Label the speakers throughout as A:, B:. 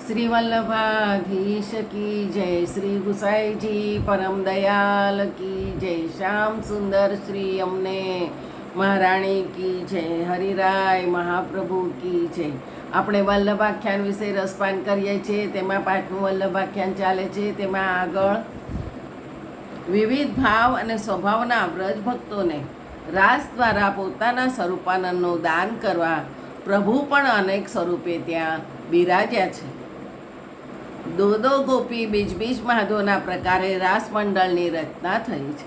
A: श्री वल्लभाधीश की जय, श्री गुसाई जी परम दयाल की जय, श्याम सुंदर श्री अમને મહારાણી की जय, હરિરાય મહાપ્રભુ की जय। આપણે વલ્લભાખ્યાન વિશે રસપાન કરીએ છીએ। તેમાં 5મું વલ્લભાખ્યાન ચાલે છે। તેમાં આગળ વિવિધ ભાવ અને સ્વભાવના વ્રજ ભક્તોને રાસ દ્વારા પોતાના સ્વરૂપાનંદનું દાન કરવા પ્રભુ પણ અનેક સ્વરૂપે ત્યાં બિરાજ્યા છે। દો ગોપી બીજ બીજ માધવના પ્રકારે રાસ મંડળની રચના થઈ છે।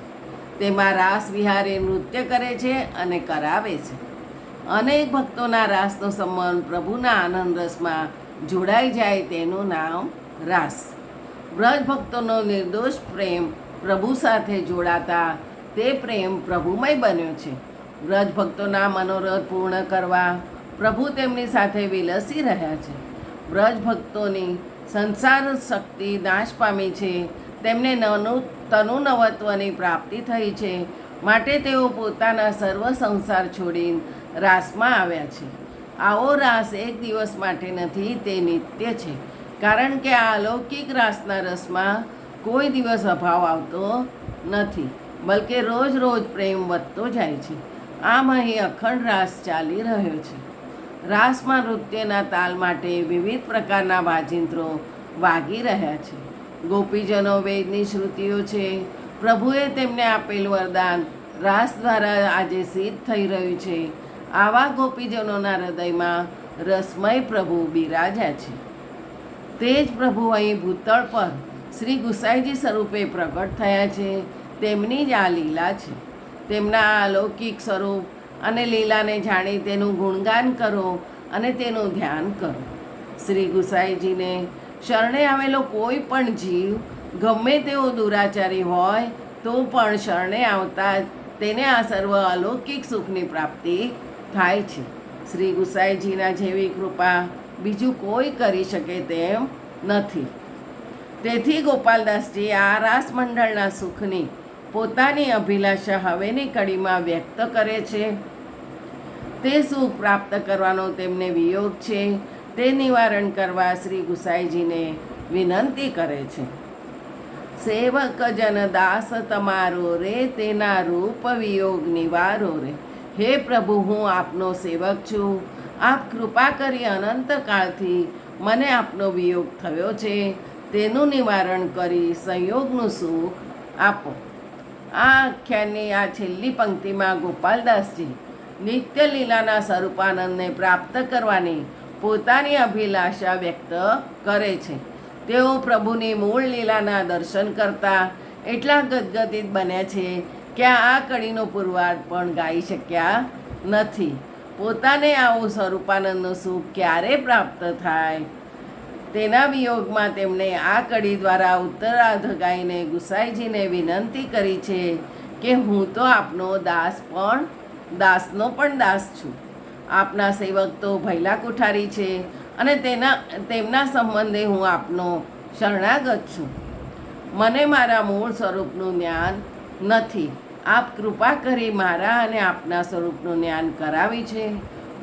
A: તેમાં રાસ વિહારી નૃત્ય કરે છે અને કરાવે છે। અનેક ભક્તોના રાસનો સંબંધ પ્રભુના આનંદ રસમાં જોડાઈ જાય તેનું નામ રાસ। વ્રજ ભક્તોનો નિર્દોષ પ્રેમ પ્રભુ સાથે જોડાતા તે પ્રેમ પ્રભુમય બન્યો છે। વ્રજ ભક્તોના મનોરથ પૂર્ણ કરવા પ્રભુ તેમની સાથે વિલસી રહ્યા છે। વ્રજ ભક્તોની સંસાર શક્તિ નાશ પામી છે। તેમને તનુ નવત્વની પ્રાપ્તિ થઈ છે, માટે તેઓ પોતાના સર્વ સંસાર છોડી રાસમાં આવ્યા છે। આવો રાસ એક દિવસ માટે નથી, તે નિત્ય છે, કારણ કે આ અલૌકિક રાસના રસમાં કોઈ દિવસ અભાવ આવતો નથી, બલકે રોજ રોજ પ્રેમ વધતો જાય છે। આમ અહીં અખંડ રાસ ચાલી રહ્યો છે। રાસમાં નૃત્યના તાલ માટે વિવિધ પ્રકારના વાજિંત્રો વાગી રહ્યા છે। ગોપીજનો વેદની શ્રુતિઓ છે। પ્રભુએ તેમને આપેલ વરદાન રાસ દ્વારા આજે સિદ્ધ થઈ રહ્યું છે। આવા ગોપીજનોના હૃદયમાં રસમય પ્રભુ બિરાજ્યા છે। તે જ પ્રભુ અહીં ભૂતળ પર શ્રી ગુસાઈજી સ્વરૂપે પ્રગટ થયા છે। તેમની જ આ લીલા છે। તેમના આ અલૌકિક સ્વરૂપ અને લીલાને જાણી તેનું ગુણગાન કરો અને તેનું ધ્યાન કરો। શ્રી ગુસાઈજીને શરણે આવેલો કોઈ પણ જીવ ગમે તેવો દુરાચારી હોય તો પણ શરણે આવતા તેને આ સર્વ અલૌકિક સુખની પ્રાપ્તિ થાય છે। શ્રી ગુસાઈજીના જેવી કૃપા બીજું કોઈ કરી શકે તેમ નથી। તેથી ગોપાલદાસજી આ રાસ મંડળના સુખની પોતાની અભિલાષા હવેની કડીમાં વ્યક્ત કરે છે। તે સુખ પ્રાપ્ત કરવાનો તેમને વિયોગ છે, તે નિવારણ કરવા શ્રી ગુસાઈજીને વિનંતી કરે છે। સેવક જન દાસ તમારો રે, તેના રૂપ વિયોગ નિવારો રે। હે પ્રભુ, હું આપનો સેવક છું। આપ કૃપા કરી અનંત કાળથી મને આપનો વિયોગ થયો છે, તેનું નિવારણ કરી સંયોગનું સુખ આપો। આ આખ્યાનની આ છેલ્લી પંક્તિમાં ગોપાલદાસજી નિત્ય લીલાના સ્વરૂપાનંદને પ્રાપ્ત કરવાની પોતાની અભિલાષા વ્યક્ત કરે છે। તેઓ પ્રભુની મૂળ લીલાના દર્શન કરતા એટલા ગદગદિત બન્યા છે કે આ કડીનો પુરવાર્થ પણ ગાઈ શક્યા નથી। પોતાને આવું સ્વરૂપાનંદનું સુખ ક્યારે પ્રાપ્ત થાય તેના વિયોગમાં તેમણે આ કડી દ્વારા ઉત્તરાર્ધ ગાઈને ગુસાઈજીને વિનંતી કરી છે કે હું તો આપનો દાસ પણ દાસનો પણ દાસ છું। આપના સેવક તો ભૈલા કુઠારી છે અને તેમના સંબંધે હું આપનો શરણાગત છું। મને મારા મૂળ સ્વરૂપનું જ્ઞાન નથી। આપ કૃપા કરી મારા અને આપના સ્વરૂપનું જ્ઞાન કરાવી છે,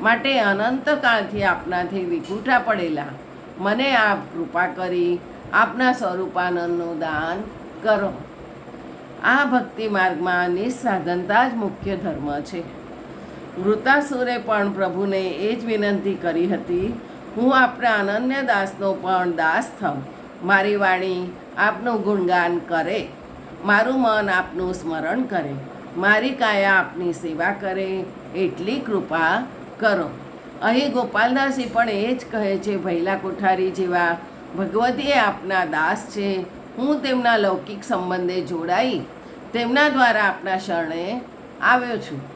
A: માટે અનંતકાળથી આપનાથી વિખૂટા પડેલા મને આપ કૃપા કરી આપના સ્વરૂપાનંદનું દાન કરો। આ ભક્તિ માર્ગમાં નિસ્સાધનતા જ મુખ્ય ધર્મ છે। વૃતાસુરે પણ પ્રભુને એ જ વિનંતી કરી હતી, હું આપના અનન્ય દાસનો પણ દાસ થઉં। મારી વાણી આપનું ગુણગાન કરે, મારું મન આપનું સ્મરણ કરે, મારી કાયા આપની સેવા કરે, એટલી કૃપા કરો। અહીં ગોપાલદાસજી પણ એ જ કહે છે, ભૈલા કોઠારી જેવા ભગવતીએ આપના દાસ છે। હું તેમના લૌકિક સંબંધે જોડાઈ તેમના દ્વારા આપના શરણે આવ્યો છું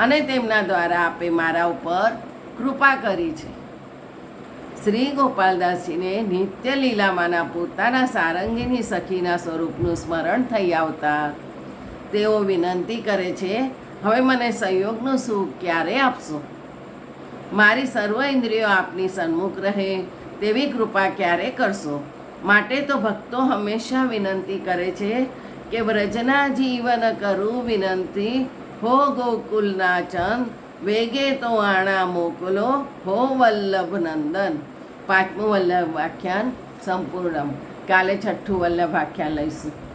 A: અને તેમના દ્વારા આપે મારા ઉપર કૃપા કરી છે। શ્રી ગોપાલદાસજીને નિત્ય લીલામાંના પોતાના સારંગીની સખીના સ્વરૂપનું સ્મરણ થઈ આવતા તેઓ વિનંતી કરે છે, હવે મને સંયોગનું સુખ ક્યારે આપશો? મારી સર્વ ઇન્દ્રિયો આપની સન્મુખ રહે તેવી કૃપા ક્યારે કરશો? માટે તો ભક્તો હંમેશા વિનંતી કરે છે કે વ્રજના જીવન કરું વિનંતી, હો ગોકુલના ચંદ વેગે તો આણા મોકલો, હો વલ્લભ નંદન। પાંચમું વલ્લભ આખ્યાન સંપૂર્ણ. કાલે છઠ્ઠું વલ્લભ આખ્યાન લઈશું.